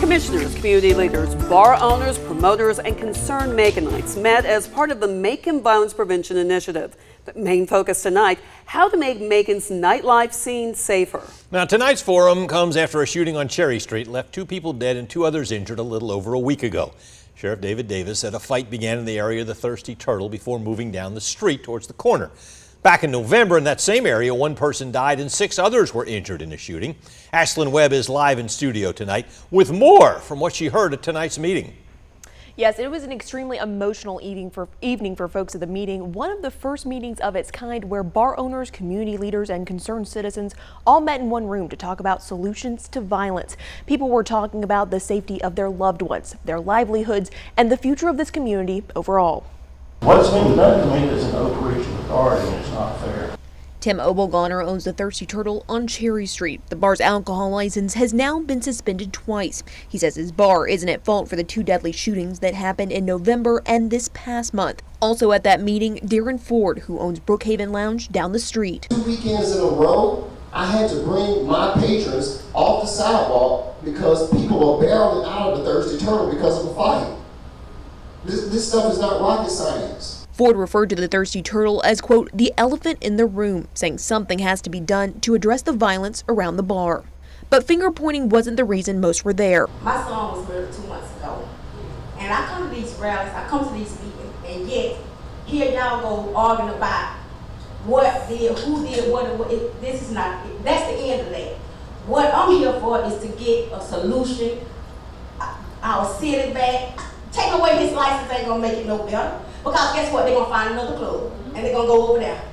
Commissioners, community leaders, bar owners, promoters, and concerned Maconites met as part of the Macon Violence Prevention Initiative. The main focus tonight, how to make Macon's nightlife scene safer. Now, tonight's forum comes after a shooting on Cherry Street left 2 people dead and 2 others injured a little over a week ago. Sheriff David Davis said a fight began in the area of the Thirsty Turtle before moving down the street towards the corner. Back in November in that same area, 1 person died and 6 others were injured in a shooting. Ashlyn Webb is live in studio tonight with more from what she heard at tonight's meeting. Yes, it was an extremely emotional evening for folks at the meeting. One of the first meetings of its kind where bar owners, community leaders, and concerned citizens all met in one room to talk about solutions to violence. People were talking about the safety of their loved ones, their livelihoods, and the future of this community overall. What's being done to me is an overreach of authority, and it's not fair. Tim Obelgoner owns the Thirsty Turtle on Cherry Street. The bar's alcohol license has now been suspended twice. He says his bar isn't at fault for the 2 deadly shootings that happened in November and this past month. Also at that meeting, Darren Ford, who owns Brookhaven Lounge down the street. 2 weekends in a row, I had to bring my patrons off the sidewalk because people are barreling out of the Thirsty Turtle because of a fight. This stuff is not rocket science. Ford referred to the Thirsty Turtle as, quote, the elephant in the room, saying something has to be done to address the violence around the bar. But finger pointing wasn't the reason most were there. My son was murdered 2 months ago, and I come to these rallies, I come to these meetings, and yet here y'all go arguing about what did, who did, what. This is not, that's the end of that. What I'm here for is to get a solution. I'll sit it back. Take away his license ain't gonna make it no better. Because guess what? They're going to find another club, and they're going to go over there.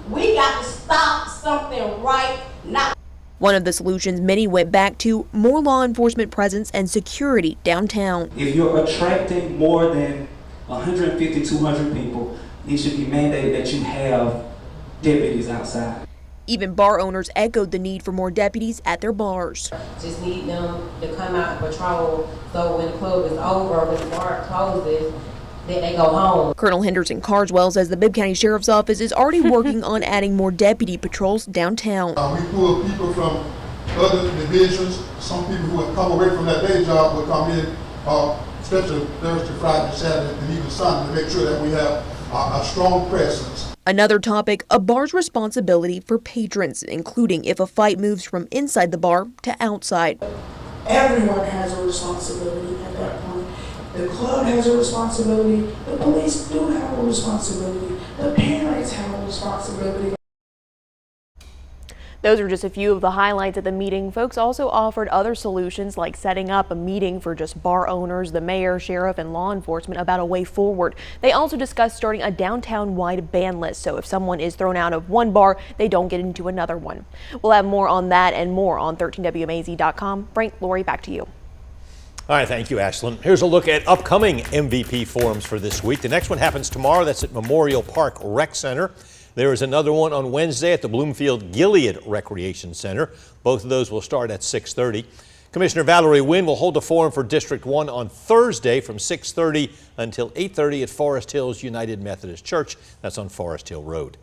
We got to stop something right now. One of the solutions many went back to, more law enforcement presence and security downtown. If you're attracting more than 150, 200 people, it should be mandated that you have deputies outside. Even bar owners echoed the need for more deputies at their bars. Just need them to come out and patrol, so when the club is over, when the bar closes, then they go home. Colonel Henderson Carswell says the Bibb County Sheriff's Office is already working on adding more deputy patrols downtown. We pull people from other divisions. Some people who have come away from that day job will come in, especially Thursday, Friday, Saturday, and even Sunday, to make sure that we have a strong presence. Another topic, a bar's responsibility for patrons, including if a fight moves from inside the bar to outside. Everyone has a responsibility at that point. The club has a responsibility, the police do have a responsibility, the parents have a responsibility. Those are just a few of the highlights at the meeting. Folks also offered other solutions like setting up a meeting for just bar owners, the mayor, sheriff, and law enforcement about a way forward. They also discussed starting a downtown-wide ban list, so if someone is thrown out of one bar, they don't get into another one. We'll have more on that and more on 13WMAZ.com. Frank, Lori, back to you. All right, thank you, Ashlyn. Here's a look at upcoming MVP forums for this week. The next one happens tomorrow. That's at Memorial Park Rec Center. There is another one on Wednesday at the Bloomfield Gilead Recreation Center. Both of those will start at 6:30. Commissioner Valerie Wynn will hold a forum for District 1 on Thursday from 6:30 until 8:30 at Forest Hills United Methodist Church. That's on Forest Hill Road.